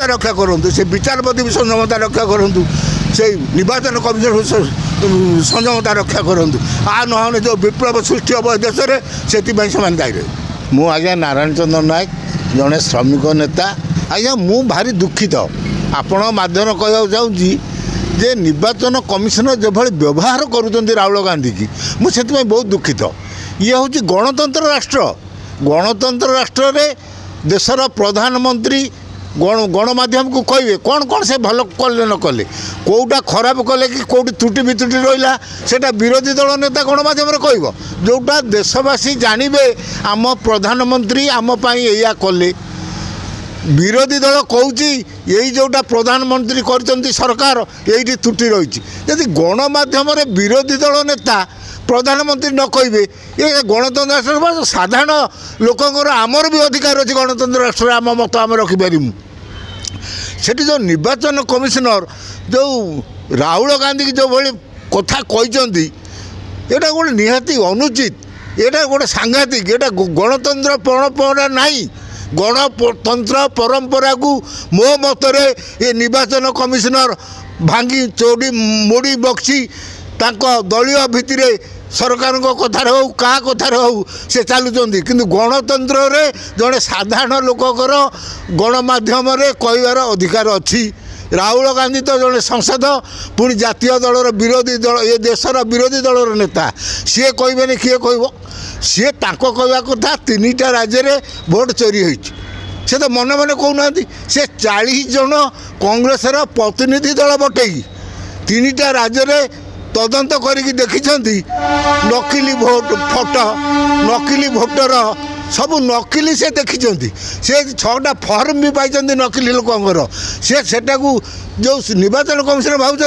रक्षा करूँ से विचारपति भी संयमता रक्षा करूँ से निर्वाचन कमिशन संयमता रक्षा करूँ आ न जो विप्लव सृष्टि हम देश में से दायी मु आज्ञा नारायण चंद्र नायक जड़े श्रमिक नेता आज्ञा मु भारी दुखित आपण माध्यम कहना चाहूँगी जे निर्वाचन कमिशन जो भाई व्यवहार करुँच राहुल गांधी की मुझे बहुत दुखित ये हूँ गणतंत्र राष्ट्र रे देशर प्रधानमंत्री गणमाध्यम को कहे कौन कौन से भल कले न कले कौटा खराब कले कि कौटी त्रुटि वित्रुटि रहा सेटा विरोधी दल नेता गणमाध्यम कह जोटा देशवासी जानवे आम प्रधानमंत्री आम या कले विरोधी दल कौची यही जोटा प्रधानमंत्री कर सरकार यही त्रुटि रही यदि गणमाध्यम विरोधी दल नेता प्रधानमंत्री न कहे ये गणतंत्र राष्ट्र साधारण लोकंर आमर भी अधिकार अच्छे गणतंत्र राष्ट्र आम मत आम रखिपारू से जो निर्वाचन कमिशनर जो राहुल गांधी की जो भाई कथा कहते यहाँ गोटे निहाती अनुचित यहाँ गोटे सांघातिक यहाँ गणतंत्र परंपरा नहीं गणतंत्र परंपरा को मो मतरे ये निर्वाचन कमिशनर भांगी चोड़ी मोड़ी बक्सी दलीय भित्तिर सरकार कथार हो क्या कथार हो से चलुँच कि गणतंत्र रे जड़े साधारण लोकर गणमाध्यम कहबार अधिकार अच्छी राहुल गांधी तो जड़े संसद पुणी जातीय दलर विरोधी दल ये देशर विरोधी दलर नेता सी कहबेनि किए कह सी कहवा कथा 3टा राज्य में भोट चोरी होती से तो मन मन कहना से 40 जन कांग्रेसर प्रतिनिधि दल बटेगी 3टा राज्य में तदंत करिकी देखिछंती नकली भोट फोटो नकली भोटर सब नकली से देखिछंती से 6टा फॉर्म भी पाइछंती नकली लोकंकर सेटा को जो निर्वाचन कमिशन भावुंट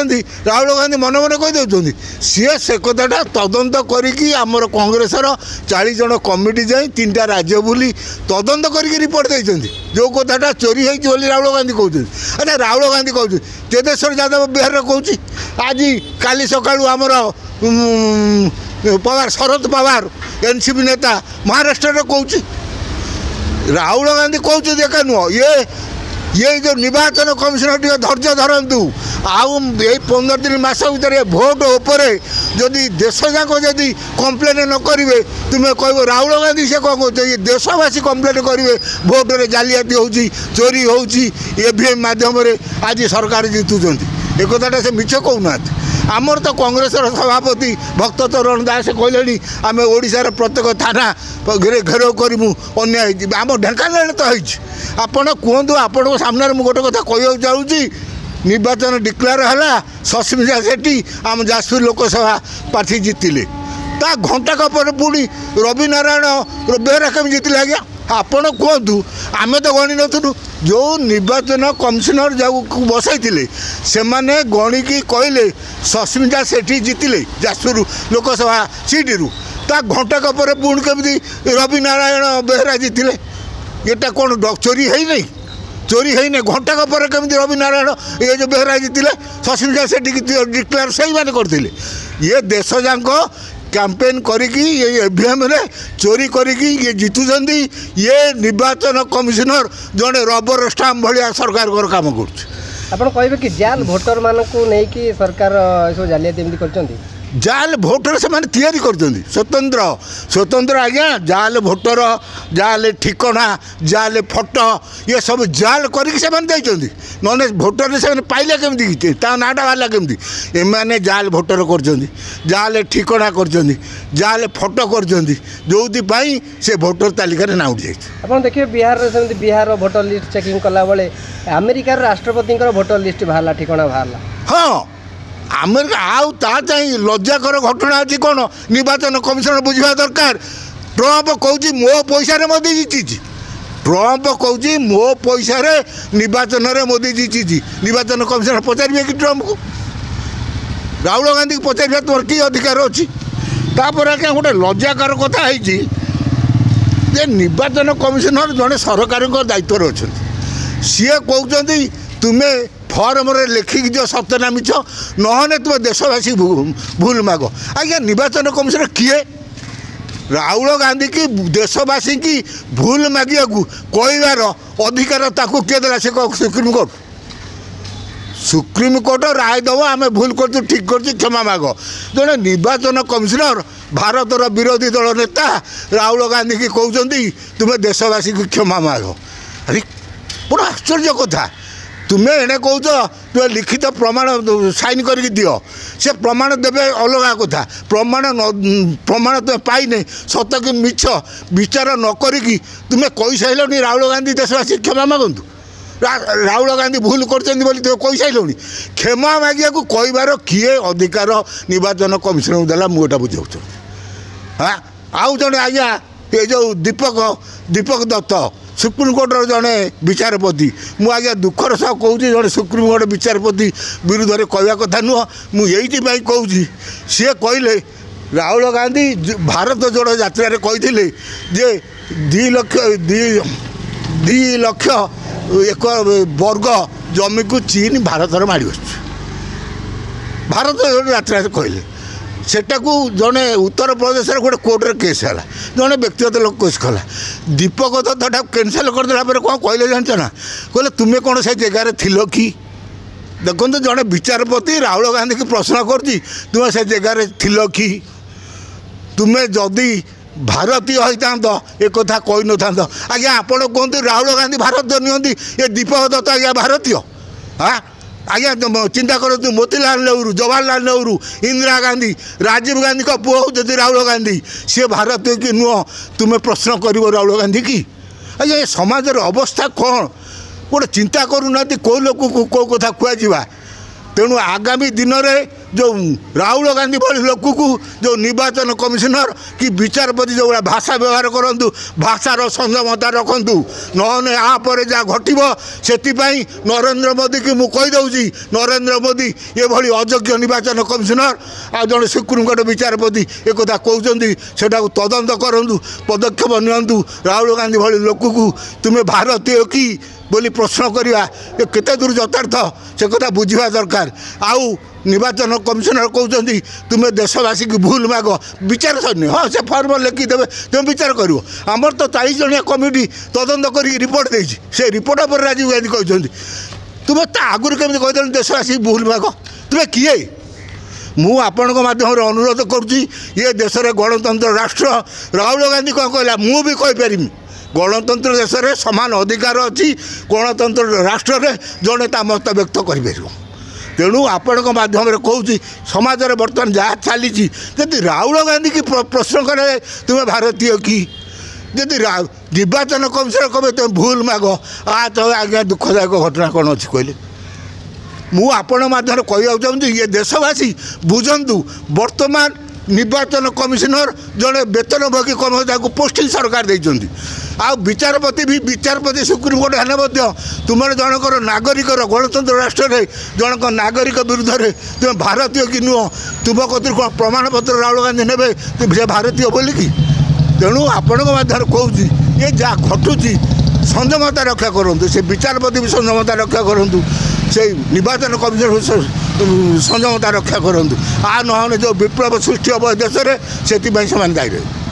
राहुल गांधी मन मन कहीदे सी कथाटा तदंत करिकी आमर कांग्रेसर 40 जन कमिटी जाई 3टा राज्य बुली तदंत करिकी रिपोर्ट देइछंती जो कथाटा चोरी होइछि बोली राहुल गांधी कहउछंती अरे राहुल गांधी कहउछंती तेजेश्वर यादव बिहार कहउछि आज काली सकाळु आमर पवार शरद पवार एनसीपी नेता महाराष्ट्र कहउछि राहुल गांधी कहउछि देखा नुह ये जो निर्वाचन कमिशनर टी धैर्य धरतु आउ 15 दिन मास भर भोट उपरे जदि देश जाक जदि कम्प्लेन न करेंगे तुम्हें कह राहुल गांधी से कौन कह ये देशवासी कम्प्लेन करेंगे भोट रे जालियाती हो चोरी हो ईवीएम माध्यम आज सरकार जितुंट एक कथाटा से मिछ कहूना आमर तो कांग्रेसर सभापति भक्त चरण दास कहले आम ओडार प्रत्येक थाना घेराव करूँ अन्याय आम ढेंकानाल तो आपण कहतु आपण सामने मुझे गोटे कथा कह चाहूँगी निर्वाचन डिक्लेयर है सस्मिता सेठी आम जाजपुर लोकसभा प्रार्थी जीतिले ता घंटा पर पुणी रवि नारायण बेहरा केमी जीतिले आज्ञा आपण कहतु आम तो गणी नु जो निर्वाचन कमिशनर जो बसई से मैंने गणिकी कहले सस्मिता सेठी जीतिले जाजपुर लोकसभा सीट रु ता घंटा पर पुणी केमी रवि नारायण बेहरा जीतिले ये कौन चोरी है नहीं चोरी है नहीं घंटा पर केमी रवि नारायण ये जो बेहरा जीतिले सस्मिता सेठी डिक्लेयर से मैंने करते ये देश जाक कैंपेन करिकी ये ईवीएम रे चोरी करिकी ये जितुचंदी ये निर्वाचन कमिशनर जड़े रबर स्टाम्प भाया सरकार काम कर कि जाल भोटर मानक नहीं कि सरकार सब जालियाती एमती करछंती जाल भोटर से मैंने तैयारी करछंती स्वतंत्र स्वतंत्र आज्ञा जाल भोटर जाल ठिकाना जाल फोटो ये सब जाल करके से नने भोटर से पाइले केमती नाटा बाहर केमती एमाने जाल भोटर कर जाल ठिकाना कर जाल फोटो कर जो से भोटर तालिका ना उठी जाए देखिए बिहार से बिहार भोटर लिस्ट चेकिंग कला बेले अमेरिकार राष्ट्रपति भोटर लिस्ट बाहर ठिकाना बाहर हाँ अमेरिका आउ ता चाहिए लज्जाकर घटना अच्छी कौन निर्वाचन कमिशन बुझा दरकार ट्रम्प कौच मो पैसा मोदी जीति ट्रम्प कौच मो पैसा निर्वाचन में मोदी जीति निर्वाचन कमिशन पचारे कि ट्रम्प को राहुल गांधी को पचार तुम कि अधिकार अच्छी तापर क्या गोटे लज्जाकर कथा है निर्वाचन कमिशनर जड़े सरकार दायित्व अच्छा सी कहते तुम्हें फॉर्म रे लिखिक जो सत्यना मिछ नहने तुम देशवासी भूल माग आज्ञा निर्वाचन कमिशन किए ରାହୁଲ ଗାନ୍ଧୀ କି ଦେଶବାସୀ କି ଭୁଲ ମାଗିବାକୁ କହିବାର ଅଧିକାର ତାକୁ କିଏ ଦେଲା? ସେ ସୁପ୍ରିମକୋର୍ଟ। ସୁପ୍ରିମକୋର୍ଟ ରାୟ ଦେବ ଆମେ ଭୁଲ କରୁଛୁ ଠିକ୍ କରୁଛୁ କ୍ଷମା ମାଗ। ଜଣେ ନିର୍ବାଚନ କମିଶନର ଭାରତର ବିରୋଧୀ ଦଳ ନେତା ରାହୁଲ ଗାନ୍ଧୀ କି କହୁଛନ୍ତି ତୁମେ ଦେଶବାସୀକୁ କ୍ଷମା ମାଗ। ଆରେ ବଡ଼ ଆଶ୍ଚର୍ଯ୍ୟ କଥା। ତୁମେ ଏଣେ କହୁଛ ତୁମେ ଲିଖିତ ପ୍ରମାଣ ସାଇନ୍ କରିକି ଦିଅ, ସେ ପ୍ରମାଣ ଦେବେ ଅଲଗା କଥା। ପ୍ରମାଣ ତୁମେ ପାଇନେ ସତ କି ମିଛ ବିଚାର ନ କରିକି ତୁମେ କହିସାରିଲଣି ରାହୁଲ ଗାନ୍ଧୀ ଦେଶବାସୀ କ୍ଷମା ମାଗନ୍ତୁ। ରାହୁଲ ଗାନ୍ଧୀ ଭୁଲ କରିଛନ୍ତି ବୋଲି ତୁମେ କହିସାରିଲଣି। କ୍ଷମା ମାଗିବାକୁ କହିବାର କିଏ ଅଧିକାର ନିର୍ବାଚନ କମିଶନକୁ ଦେଲା? ମୁଁ ଏଇଟା ବୁଝାଉଛି। ହଁ, ଆଉ ଜଣେ ଆଜ୍ଞା ଏ ଯେଉଁ ଦୀପକ ଦତ୍ତ ସୁପ୍ରିମକୋର୍ଟର ଜଣେ ବିଚାରପତି, ମୁଁ ଆଜ୍ଞା ଦୁଃଖର ସହ କହୁଛି ଜଣେ ସୁପ୍ରିମକୋର୍ଟ ବିଚାରପତି ବିରୁଦ୍ଧରେ କହିବା କଥା ନୁହଁ। ମୁଁ ଏଇଥିପାଇଁ କହୁଛି, ସିଏ କହିଲେ ରାହୁଲ ଗାନ୍ଧୀ ଭାରତ ଯୋଡ଼ ଯାତ୍ରାରେ କହିଥିଲେ ଯେ 2,00,000 ବର୍ଗ ଜମିକୁ ଚୀନ ଭାରତରେ ମାଡ଼ି ବସୁଛି। ଭାରତ ଯୋଡ଼ ଯାତ୍ରାରେ କହିଲେ ସେଟାକୁ ଜଣେ ଉତ୍ତରପ୍ରଦେଶର ଗୋଟେ କୋର୍ଟରେ କେସ୍ ହେଲା, ଜଣେ ବ୍ୟକ୍ତିଗତ ଲୋକ କେସ୍ କଲା। ଦୀପକ ଦତ୍ତଟାକୁ କ୍ୟାନସଲ୍ କରିଦେଲା ପରେ କ'ଣ କହିଲେ ଜାଣିଛ ନା? କହିଲେ ତୁମେ କ'ଣ ସେ ଜାଗାରେ ଥିଲ କି? ଦେଖନ୍ତୁ, ଜଣେ ବିଚାରପତି ରାହୁଲ ଗାନ୍ଧୀକି ପ୍ରଶ୍ନ କରୁଛି ତୁମେ ସେ ଜାଗାରେ ଥିଲ କି? ତୁମେ ଯଦି ଭାରତୀୟ ହୋଇଥାନ୍ତ ଏକଥା କହିନଥାନ୍ତ। ଆଜ୍ଞା ଆପଣ କୁହନ୍ତୁ, ରାହୁଲ ଗାନ୍ଧୀ ଭାରତୀୟ ନିଅନ୍ତି, ଏ ଦୀପକ ଦତ୍ତ ଆଜ୍ଞା ଭାରତୀୟ? ହଁ ଆଜ୍ଞା, ଚିନ୍ତା କରନ୍ତୁ, ମୋତିଲାଲ ନେହେରୁ, ଜବାହରଲାଲ ନେହେରୁ, ଇନ୍ଦିରା ଗାନ୍ଧୀ, ରାଜୀବ ଗାନ୍ଧୀଙ୍କ ପୁଅ ହେଉଛନ୍ତି ରାହୁଲ ଗାନ୍ଧୀ। ସିଏ ଭାରତୀୟ କି ନୁହଁ ତୁମେ ପ୍ରଶ୍ନ କରିବ ରାହୁଲ ଗାନ୍ଧୀ କି? ଆଜ୍ଞା, ଏ ସମାଜର ଅବସ୍ଥା କ'ଣ ଗୋଟେ ଚିନ୍ତା କରୁନାହାନ୍ତି କେଉଁ ଲୋକକୁ କେଉଁ କଥା କୁହାଯିବା। ତେଣୁ ଆଗାମୀ ଦିନରେ ଯେଉଁ ରାହୁଲ ଗାନ୍ଧୀ ଭଳି ଲୋକକୁ ଯେଉଁ ନିର୍ବାଚନ କମିଶନର କି ବିଚାରପତି ଯେଉଁଭଳିଆ ଭାଷା ବ୍ୟବହାର କରନ୍ତୁ, ଭାଷାର ସଂଯମତା ରଖନ୍ତୁ, ନହେଲେ ଆ ପରେ ଯାହା ଘଟିବ। ସେଥିପାଇଁ ନରେନ୍ଦ୍ର ମୋଦିକି ମୁଁ କହିଦେଉଛି, ନରେନ୍ଦ୍ର ମୋଦି ଏଭଳି ଅଯୋଗ୍ୟ ନିର୍ବାଚନ କମିଶନର ଆଉ ଜଣେ ସୁପ୍ରିମକୋର୍ଟ ବିଚାରପତି ଏକଥା କହୁଛନ୍ତି, ସେଟାକୁ ତଦନ୍ତ କରନ୍ତୁ, ପଦକ୍ଷେପ ନିଅନ୍ତୁ। ରାହୁଲ ଗାନ୍ଧୀ ଭଳି ଲୋକକୁ ତୁମେ ଭାରତୀୟ କି ବୋଲି ପ୍ରଶ୍ନ କରିବା ଏ କେତେ ଦୂର ଯଥାର୍ଥ ସେ କଥା ବୁଝିବା ଦରକାର। ଆଉ ନିର୍ବାଚନ କମିଶନର କହୁଛନ୍ତି ତୁମେ ଦେଶବାସୀକୁ ଭୁଲ ମାଗ, ବିଚାର ସରିନି। ହଁ, ସେ ଫର୍ମ ଲେଖିଦେବେ, ତୁମେ ବିଚାର କରିବ। ଆମର ତ 40 ଜଣିଆ କମିଟି ତଦନ୍ତ କରିକି ରିପୋର୍ଟ ଦେଇଛି। ସେ ରିପୋର୍ଟ ଉପରେ ରାଜୀବ ଗାନ୍ଧୀ କହିଛନ୍ତି ତୁମେ ତା ଆଗରୁ କେମିତି କହିଦେଲ ଦେଶବାସୀକୁ ଭୁଲ ମାଗ? ତୁମେ କିଏ? ମୁଁ ଆପଣଙ୍କ ମାଧ୍ୟମରେ ଅନୁରୋଧ କରୁଛି, ଏ ଦେଶରେ ଗଣତନ୍ତ୍ର ରାଷ୍ଟ୍ର। ରାହୁଲ ଗାନ୍ଧୀ କ'ଣ କହିଲା ମୁଁ ବି କହିପାରିବି। ଗଣତନ୍ତ୍ର ଦେଶରେ ସମାନ ଅଧିକାର ଅଛି। ଗଣତନ୍ତ୍ର ରାଷ୍ଟ୍ରରେ ଜଣେ ତା ମତ ବ୍ୟକ୍ତ କରିପାରିବ। ତେଣୁ ଆପଣଙ୍କ ମାଧ୍ୟମରେ କହୁଛି, ସମାଜରେ ବର୍ତ୍ତମାନ ଯାହା ଚାଲିଛି, ଯଦି ରାହୁଲ ଗାନ୍ଧୀକି ପ୍ରଶ୍ନ କରେ ତୁମେ ଭାରତୀୟ କି, ଯଦି ନିର୍ବାଚନ କମିଶନର କହିବେ ତୁମେ ଭୁଲ ମାଗ, ତ ଆଜ୍ଞା ଦୁଃଖଦାୟକ ଘଟଣା କ'ଣ ଅଛି କହିଲେ? ମୁଁ ଆପଣଙ୍କ ମାଧ୍ୟମରେ କହିବାକୁ ଚାହୁଁଛି, ଇଏ ଦେଶବାସୀ ବୁଝନ୍ତୁ, ବର୍ତ୍ତମାନ ନିର୍ବାଚନ କମିଶନର ଜଣେ ବେତନଭୋଗୀ କର୍ମଚାରୀକୁ ପୋଷ୍ଟିଂ ସରକାର ଦେଇଛନ୍ତି। ଆଉ ବିଚାରପତି ସୁପ୍ରିମକୋର୍ଟ ହେଲେ ମଧ୍ୟ ତୁମର ଜଣଙ୍କର ନାଗରିକର ଗଣତନ୍ତ୍ର ରାଷ୍ଟ୍ରରେ ଜଣଙ୍କ ନାଗରିକ ବିରୁଦ୍ଧରେ ତୁମେ ଭାରତୀୟ କି ନୁହଁ ତୁମ କତିରୁ କ'ଣ ପ୍ରମାଣପତ୍ର ରାହୁଲ ଗାନ୍ଧୀ ନେବେ ସେ ଭାରତୀୟ ବୋଲିକି? ତେଣୁ ଆପଣଙ୍କ ମାଧ୍ୟମରେ କହୁଛି, ଏ ଯାହା ଘଟୁଛି ସଂଯମତା ରକ୍ଷା କରନ୍ତୁ। ସେ ବିଚାରପତି ବି ସଂଯମତା ରକ୍ଷା କରନ୍ତୁ, সেই নির্বাচন কমিশন সংযমতা রক্ষা করতু। আর নহলে যে বিপ্লব সৃষ্টি হব দেশের, সেপাই সে দায়ী রহবে।